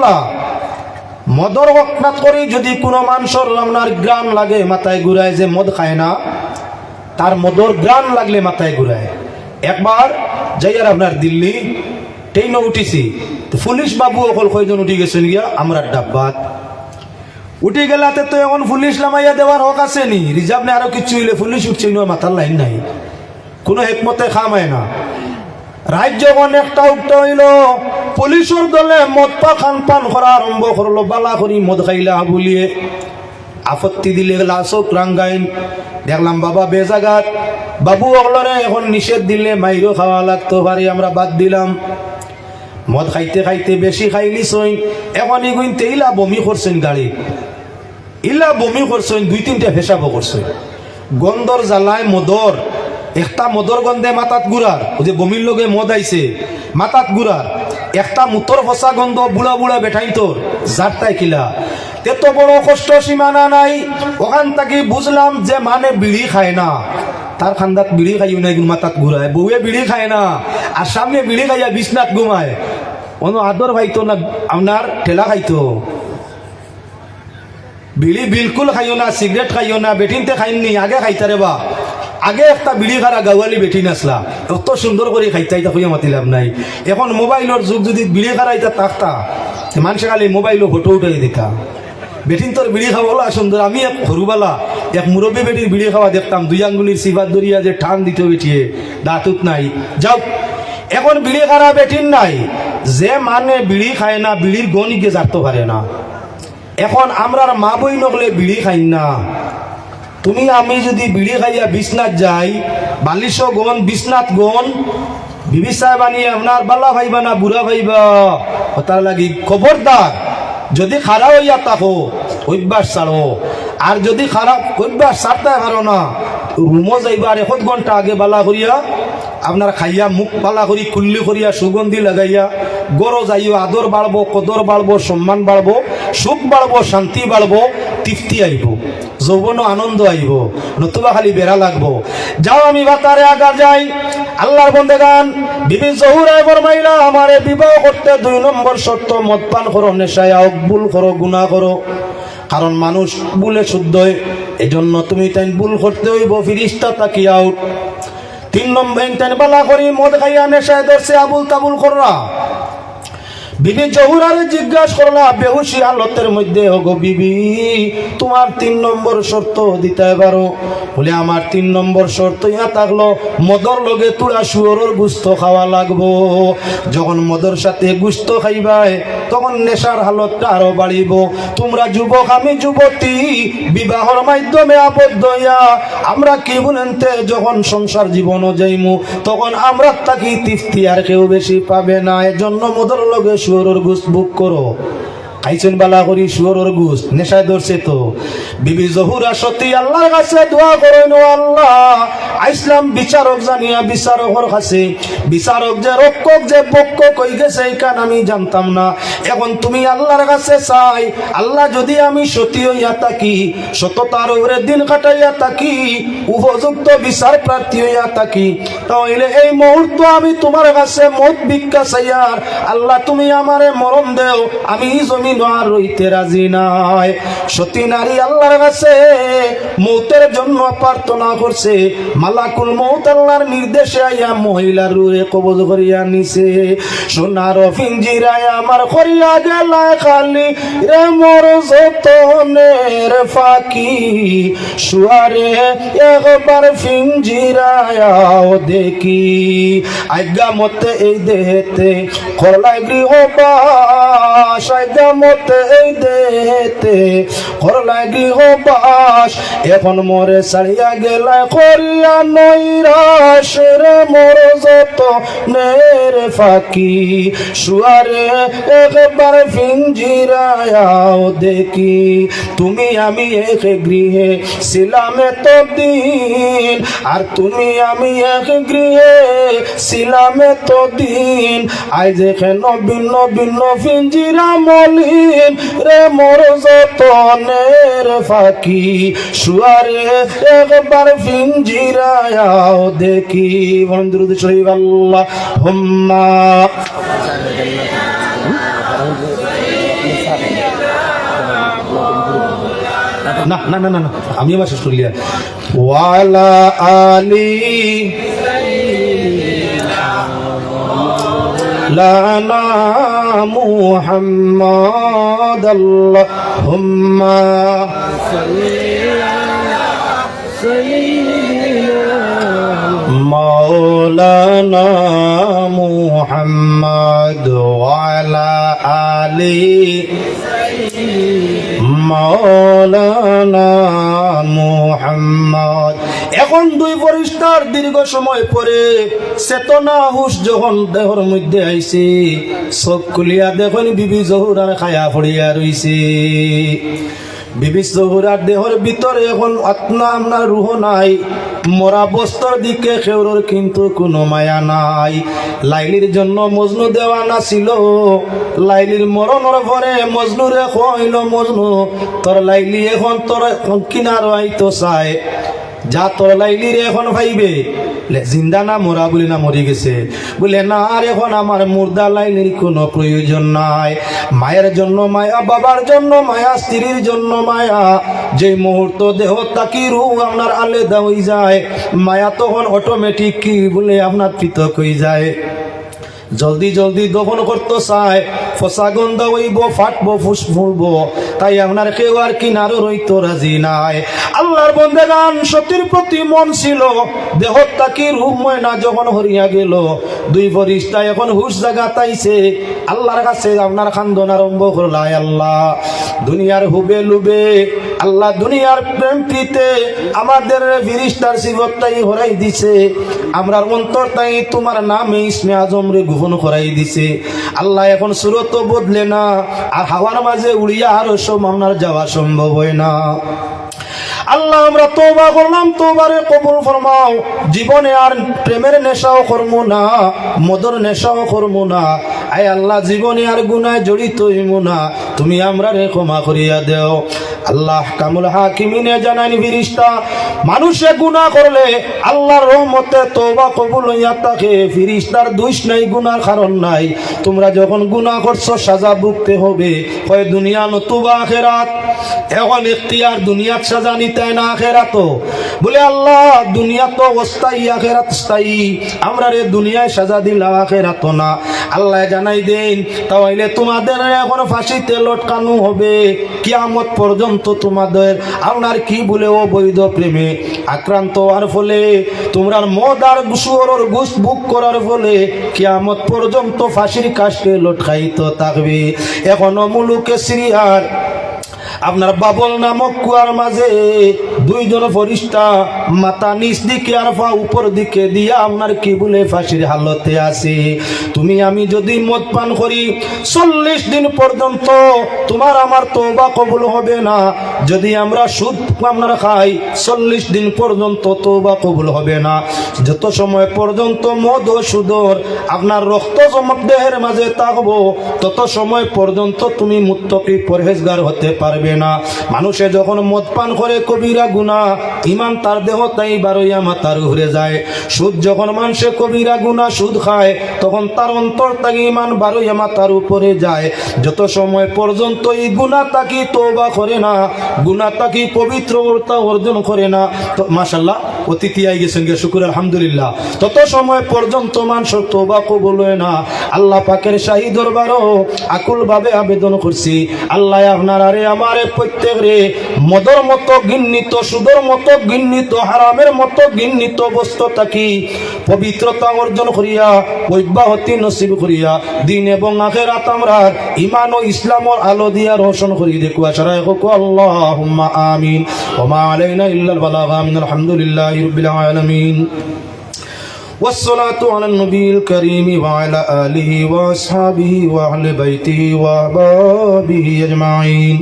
আল্লাহ মদর ওয়াক্ত করি যদি কোনো মানুষের আপনার গ্রাম লাগে মাথায় ঘুরায় যে মদ খায় না, তার মদর গ্রাম লাগলে মাথায় ঘুরায়। একবার যাইয়ার আপনার দিল্লি ট্রেনে উঠিছি, পুলিশ বাবু অকল কয়জন উঠি গেছেন গিয়া আমরা ডাব্বাত উঠি গেলাতে তো এখন পুলিশ নামাইয়া দেওয়ার হক আছে নি? রিজার্ভ নে আরো কিছু হইলে পুলিশ উঠছে মাথার লাইন নাই, কোনো হেকমতে খামায় না। রাজ্য যখন একটা উঠতে হইল, পুলিশের দলে মদ পা খান পান করা আরম্ভ করলো। বালা করি মদ খাইলা বলিয়ে আপত্তি দিলে লাশক রাঙ্গাইন। দেখলাম বাবা বেজাগাত, বাবু অগলরে এখন নিষেধ দিলে মাইরও খাওয়া লাগতো পারি, আমরা বাদ দিলাম। মদ খাইতে খাইতে বেশি খাইলি সইন, এখন এগুইনতে ইলা বমি করছেন গাড়ি, ইলা বমি করছেন, 2-3টা পেশাবও করছেন। গন্ধর জ্বালায় মদর, একটা মদর গন্ধে মাথাত গুড়ার, ওই যে বমির লগে মদ আইছে মাথাত গুড়ার, একটা মুতর ফসা গন্ধ বুড়া বুড়া বেঠাই তোর যারটাই কিলা। এত বড় কষ্ট সীমানা নাই। ওখান থেকে বুঝলাম যে মানে বিড়ি খায় না, তার খান্দাত বিড়ি খাইও না, মাথাত ঘুরায়। বউয়ে বিড়ি খায় না আর সামনে বিড়ি খাইয়া বিছনাত ঘুমায়। অন্য আদর খাইতো না, আপনার ঠেলা খাইতো। বিড়ি বিলকুল খাইও না, সিগারেট খাইও না, বেটিনতে খাইননি, আগে খাইতারে বা আগে একটা বিড়ি খারা গাওয়ালি বেটি নাসলা, অত সুন্দর করে খাইতে আইতা খুঁজে মাতিলাম নাই। এখন মোবাইলের যুগ, যদি বিড়ি খারা আইতা থাকতা মানুষে খালি মোবাইলও ফটো উঠাই দেখা। বেটিন তোর বিড়ি খাওয়া সুন্দর। আমি এক সরুবালা এক মুরব্বী বেটির বিড়ি খাওয়া দেখতাম, 2 আঙ্গুলির সিফাত দরিয়া যে ঠান দিত বেটিয়ে দাঁতুত নাই। যাও এখন বিড়ি খারা বেটিন নাই, যে মানে বিড়ি খায় না, বিড়ির গণিকে জানতে পারে না। এখন আমরার মা বই নকলে বিড়ি খাই না। তুমি আমি যদি বিড়ি খাইয়া বিছনাথ যাই, বালিশ গন বিছনাথ গন বিবি সাহেব আনিয়ে আপনার বালা ভাইবা না বুড়া ভাইবা, তার লাগি খবরদার যদি খারাপ হইয়া থাকো অভ্যাস ছাড়ো। আর যদি খারাপ অভ্যাস ছাড়তে পারো না, রুমও যাইবার 1 ঘন্টা আগে বালা করিয়া আপনার খাইয়া মুখ বালা করি কুল্লি করিয়া সুগন্ধি লাগাইয়া গড় যাইও। আদর বাড়বো, কদর বাড়বো, সম্মান বাড়বো, সুখ বাড়বো, শান্তি বাড়বো, তৃপ্তি আইব, যৌবন আনন্দ আইব, নতুবা খালি বেড়া লাগবো। যাও আমি বাতারে আগা যাই। আল্লাহর বন্দেগান বিবি জহুরায় ফরমাইলা, আমারে বিবাহ করতে 2 নম্বর শর্ত মদ পান করো, নেশায় ভুল করো, গুনাহ করো। কারণ মানুষ ভুলে শুদ্ধ হয়, এই জন্য তুমি তাই ভুল করতে হইব, ফিরিস্তা তাকি আউট। 3 নম্বর তাই বালা করি মদ খাইয়া নেশায় ধরছে আবুল তাবুল কররা। বিবি জহুরারে জিজ্ঞাসা করলা বেহুশি হালতের মধ্যে, ওগো বিবি তোমার 3 নম্বর শর্ত দিতে পারো? বলে আমার 3 নম্বর শর্ত ইয়া থাকলো, মদর লগে তুড়া শুয়োরের গুস্ত খাওয়া লাগবো। যখন মদর সাথে গুস্ত খাইবাই তখন নেশার হালতটা আরো বাড়িব। তোমরা যুবক আমি যুবতী, বিবাহর মাধ্যমে আবদ্ধ হইয়া আমরা কি বলেনতে যখন সংসার জীবনও যাইমু, তখন আমরা তাকে তৃপ্তি আর কেউ বেশি পাবে না। এজন্য মদর লগে শুয়োরের গোশত বুক করো। খাইছেন বালা করি শুয়োরের গোশত, নেশায় ধরছে তো। বিবি জহুরা সত্যি আল্লাহর কাছে দোয়া করেন, ও আল্লাহ আইসলাম বিচারক জানিয়া বিচারকের কাছে, বিচারক যে রক্ষক যে পক্ষ কই গেছে এইখান আমি জানতাম না। এখন তুমি আল্লাহর কাছে চাই, আল্লাহ যদি আমি সতী হইয়া থাকি, সততার উপরে দিন কাটাইয়া থাকি, উপযুক্ত বিচার প্রার্থী হইয়া থাকি, তাহলে এই মুহূর্ত আমি তোমার কাছে মত ভিক্ষা চাইয়ার, আল্লাহ তুমি আমারে মরণ দেও, আমি জমিন আর রইতে রাজি নাই। সতী নারী আল্লাহর কাছে মৌতের জন্য প্রার্থনা করছে। মালাকুল মৌত আল্লাহর নির্দেশে আইয়া মহিলার রুহে কবজ করিয়া নিছে। সোনার পিঞ্জিরায় আমার করিয়া গেলায় খালি রে মোর যতনের ফাঁকি, শুয়ারে একবার পিঞ্জিরায় দেখি। আজ্ঞা মতে এই দেহেতে করলাই গৃহবাস, আজ্ঞা মতে এই দেহেতে করলাই গৃহবাস। এখন মোরে ছাড়িয়া গেলায় করিয়া নৈরাশ রে মোর যতনের ফাঁকি, শুয়ারে একবার পিঞ্জিরায় দেখি। তুমি আমি এক গৃহে ছিলাম এতদিন, আর তুমি আমি এক গৃহে ছিলাম এতদিন। আজ এখানে ভিন্ন ভিন্ন পিঞ্জিরা মলিন রে মোর যতনের ফাঁকি, শুয়ারে একবার পিঞ্জিরায় দেখি। বন্ধুর শরীফ আল্লাহুম্মা না না না না না আমি আমার শেষ করলি ওয়ালা আলি লানা মুহাম্মাদ আল্লাহুম্মা মাওলানা মুহাম্মাদ ওয়ালা আলি মাওলানা মুহাম্মদ। এখন দুই ফেরেশতার দীর্ঘ সময় পরে চেতনা হুশ যখন দেহর মধ্যে আইছে, চোখ খুলিয়া দেখেন বিবি জহুরার খায়া পড়িয়া রইছে। বিবি জহুরার দেহর ভিতরে এখন আত্মা আপনার রুহ নাই, মরা বস্তর দিকে খেউরোর কিন্তু কোনো মায়া নাই। লাইলির জন্য মজনু দেওয়ানা ছিল, লাইলির মরণের পরে মজনুরে কইল মজনু তোর লাইলি এখন তোর কিনার আইতো চায়, যা তোর লাইলির এখন ভাইবে জিন্দা না মরা বলে না মরে গেছে বলে না, আর এখন আমার মুর্দা লাইলির কোনো প্রয়োজন নাই। মায়ের জন্য মায়া, বাবার জন্য মায়া, স্ত্রীর জন্য মায়া। যে মুহূর্ত দেহ তাকি রূহ আপনার আলাদা হয়ে যায়, মায়া তখন অটোমেটিক কি বলে আপনার পৃথক হয়ে যায়। জলদি জলদি দফন করতে চায়, ফসা গন্ধ হইব, ফাটবো, ফুস ফুলবো, তাই আপনার কেউ আর কিনারও রইতো রাজি নাই। আল্লাহর বন্দেগান সতীর প্রতি মন ছিল, দেহ তাকি রূপ ময়না যখন হরিয়া গেল, দুই ফেরেশতা এখন হুশ জাগা তাইছে, আল্লাহর কাছে আপনার খান্দন আরম্ভ করলাই। আল্লাহ দুনিয়ার হুবে লুবে, আল্লাহ দুনিয়ার প্রেম প্রীতে আমাদের ফেরেশতার সিফতটাই হরাই দিছে, আমরার অন্তরটাই তোমার নামে ইসমে আজম রে গোপন করাই দিছে। আল্লাহ এখন সুরত বদলে না, আর হাওয়ার মাঝে উড়িয়া আর সব আপনার যাওয়া সম্ভব হয় না। আল্লাহ আমরা তওবা করলাম, তওবারে কবুল ফরমাও। জীবনে আর প্রেমের নেশাও করবো না, মদর নেশাও করবো না। আয় আল্লাহ জীবনে আর গুনায় জড়িত হইব না, তুমি আমরা রে ক্ষমা করিয়া দেও। আল্লাহ কামুল হাকিমিনে জানান ফেরেশতা মানুষে গুনাহ করলে আল্লাহর রহমতে তওবা কবুল হইয়া থাকে, ফেরেশতার দোষ নাই, গুনার কারণ নাই। তোমরা যখন গুনাহ করছো সাজা ভুগতে হবে, হয় দুনিয়া নতুবা আখিরাত। এখন ইখতিয়ার দুনিয়াত সাজা নিতে না আখিরাত। বলে আল্লাহ দুনিয়া তো অস্থায়ী, আখিরাত স্থায়ী, আমরা রে দুনিয়ায় সাজা দিলাম আখিরাত না। আল্লাহ জানাই দেন তাহলে তোমাদের এখন ফাঁসিতে লটকানো হবে, কিয়ামত পর্যন্ত তোমাদের আপনার কি বলে অবৈধ প্রেমে আক্রান্ত হওয়ার ফলে, তোমরা মদ আর সুয়রের ঘুষ বুক করার ফলে কিয়ামত পর্যন্ত ফাঁসির কাষ্টে লটকাইতে থাকবে। এখনো মুলুকে সিরিয়ার আপনার বাবল নামক কুয়ার মাঝে দুইজন ফেরেশতা মাথা নিচ দিকে আর পা উপর দিকে দিয়া আপনার কি বলে ফাঁসির হালতে আছে। তুমি আমি যদি মদ পান করি 40 দিন পর্যন্ত তোমার আমার তওবা কবুল হবে না। যদি আমরা সুদ আপনারা খাই 40 দিন পর্যন্ত তওবা কবুল হবে না। যত সময় পর্যন্ত মদ ও সুদর আপনার রক্ত জমক দেহের মাঝে থাকবো, তত সময় পর্যন্ত তুমি মুত্তাকি পরহেজগার হতে পারবে না। মানুষে যখন মদ পান করে কবিরা গুনাহ, ইমান তার দেহ তাই বারোয়া মাথার ঘুরে যায়। সুদ যখন মানুষে কবিরা গুনাহ সুদ খায়, তখন তার অন্তর তাকে ইমান বারোয়া মাথার উপরে যায়। যত সময় পর্যন্ত এই গুনাহ তাকে তওবা করে না, গুনাহ তাকে পবিত্রতা অর্জন করে না, তো মাশাআল্লাহ অতিথি আই গেছেন গে, শুকর আলহামদুলিল্লাহ, তত সময় পর্যন্ত মানুষের তওবা কবুল হয় না। আল্লাহ পাকের শাহী দরবারও আকুল ভাবে আবেদন করছি, আল্লাহ আপনার আরে আমারে প্রত্যেক রে মদর মতো ঘৃণিত, সুদর মতো ঘৃণিত, হারামের মতো ঘৃণিত বস্তু থাকি পবিত্রতা অর্জন করিয়া অব্যাহতি নসিব করিয়া দিন এবং আখিরাত আমরা ঈমান ও ইসলামের আলো দিয়া রোশন করি দেখো। আশরায় হোক আল্লাহুম্মা আমিন। ওয়া মা আলাইনা ইল্লাল বালাগ। আমিন। আলহামদুলিল্লাহি রাব্বিল আলামিন। والصلاة على النبي الكريم وعلى آله وأصحابه وأهل بيته وأحبابه أجمعين.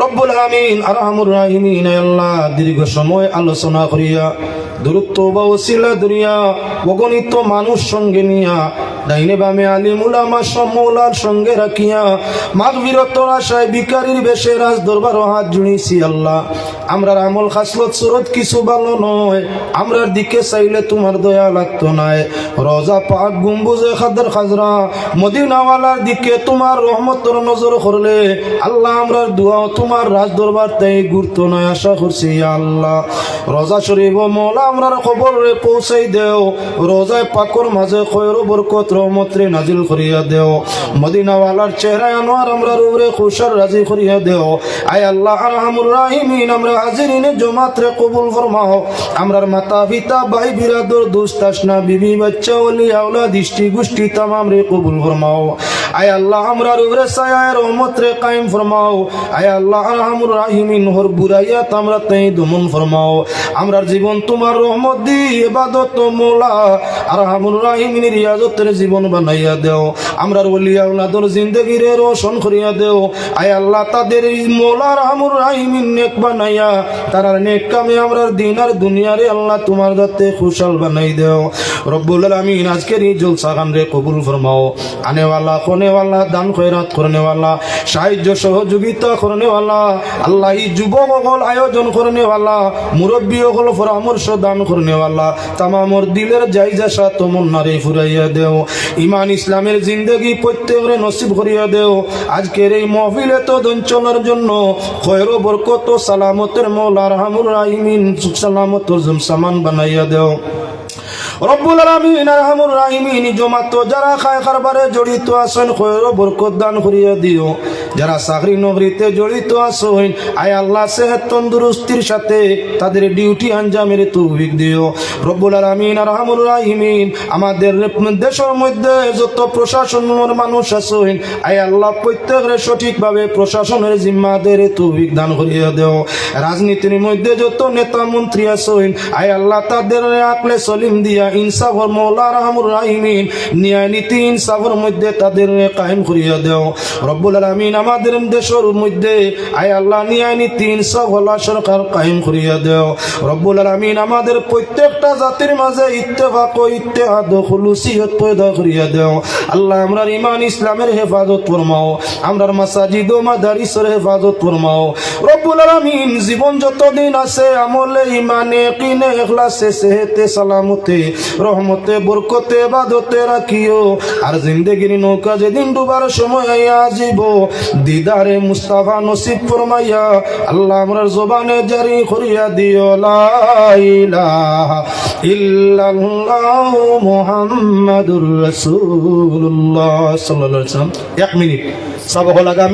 رب العالمين أرحم الراحمين। يا الله দীর্ঘ সময় আলোচনা করিয়া দরুদ তওবা ওসিলা দুনিয়া অগণিত মানুষ সঙ্গে নিয়া ডাইনে বামে আলিম উলামা সম্মৌলার সঙ্গে রাখিয়া মাগফিরাতের আশায় ভিখারির বেশে রাজ দরবার হাত জুড়িছি আল্লাহ। আমরার আমল খাসলত সুরত কিছু ভালো নয়, আমরার দিকে চাইলে তোমার দয়া লাগতো নাই। রোজা পাক গুম্বুজে খাদের খাজরা মদিনাওয়ালার দিকে তোমার রহমতের নজর করলে আল্লাহ আমরার দোয়া তোমার রাজ দরবার তাই গুরুত্ব নয় আশা করছি আল্লাহ। রোজা শরীফ মৌলা আমরার খবর রে পৌঁছাই দেও, রোজায় পাকর মাঝে খয়র বরকত রহমত রে নাজিল করিয়া দেও। মদিনাওয়ালার চেহারায় আনোয়ার আমরার উপরে খুশার রাজি করিয়া দেও। আয় আল্লাহ আরহামুর রাহিমিন, আমরা হাজিরিনে জমাত রে কবুল ফরমাও। আমরার মাতা পিতা ভাই বিরাদর দোস্ত আশনা বিবি বাচ্চা ওলি আওলাদ দৃষ্টি গোষ্ঠী তামাম রে কবুল ফরমাও। আয় আল্লাহ আমরার উপরে ছায়ায় রহমত রে কায়েম ফরমাও। আয় আল্লাহ আরহামুর রাহিমিন হর বুরাইয়াত আমরা তাই দমন ফরমাও। আমরার জীবন তোমার রহমত দি ইবাদত মৌলা আরহামুর রাহিমিন রিয়াজতের জীবন বানাইয়া দেও। আমরার ওলি আওলাদর জিন্দেগি রে রোশন করিয়া দেও। আয় আল্লাহ তাদের মৌলা আরহামুর রাহিমিন নেক বানাইয়া তারার নেক কামে আমরার দিন আর দুনিয়ারে আল্লাহ তোমার দাতে খুশাল বানাই দেও। রব্বুল আলামিন আজকের এই জলসা খান রে কবুল ফরমাও। আনেওয়ালা কোনেওয়ালা দান খয়রাত করনেওয়ালা সাহায্য সহযোগিতা করনেওয়ালা আল্লাহ এই যুবক হল আয়োজন করনেওয়ালা মুরব্বী হল পরামর্শ দান করনেওয়ালা তামামর দিলের জায়জাসা তমন্নারে ফুরাইয়া দেও। ইমান ইসলামের জিন্দগি প্রত্যেকরে নসিব করিয়া দেও। আজকের এই মহফিলে তো দঞ্চলের জন্য খয়র বরকত সালামতের মৌলা আরহামুর রাহিমিন সুখ সালামতর সামান বানাইয়া দেও। রব্বুল আলামিন আরহামুর রাহিমিন জমাত যারা খায় কারবারে জড়িত আছেন খয়র বরকত দান করিয়া দিও। যারা চাকরি নকরিতে জড়িত আছেন আয় আল্লাহ সেহত তন্দুরুস্তির সাথে তাদের ডিউটি আঞ্জামের তৌফিক দিও। রব্বুল আলামিন আরহামুর রাহিমিন আমাদের দেশের মধ্যে যত প্রশাসনের মানুষ আছেন আয় আল্লাহ প্রত্যেকের সঠিকভাবে প্রশাসনের জিম্মাদের তৌফিক দান করিয়া দেও। রাজনীতির মধ্যে যত নেতা মন্ত্রী আছেন আয় আল্লাহ তাদের আকলে সলিম দিয়া ইনসাফর মৌলা আরহামুর রাহিমিন ন্যায় নীতি ইনসাফের মধ্যে তাদের কায়েম করিয়া দেও। রব্বুল আলামিন আমাদের দেশের মধ্যে আয় আল্লাহ ন্যায় নীতি ইনসাফ ওয়ালা সরকার কায়েম করিয়া দেও। রব্বুল আলামিন আমাদের প্রত্যেকটা জাতির মাঝে ইত্তেফাক ও ইত্তেহাদ ও খুলুসিয়ত পয়দা করিয়া দেও। আল্লাহ আমরার ইমান ইসলামের হেফাজত ফরমাও, আমরার মাসাজিদ ও মাদারিসের হেফাজত ফরমাও। রব্বুল আলামিন জীবন যতদিন আছে আমলে ইমানে কিনে ইখলাসে সেহতে সালামতে রহমতে বরকতে ইবাদতে রাখিও। আর জিন্দেগির নৌকা যেদিন ডুবার সময় আসিব দিদারে মুস্তাফা নসিব ফরমাইয়া আল্লাহ আমরার জবানে জারি করিয়া দিও লা ইলাহা ইল্লাল্লাহ মুহাম্মাদুর রাসূলুল্লাহ সাল্লাল্লাহু আলাইহি ওয়াসাল্লাম। 1 মিনিট সব হল আগামী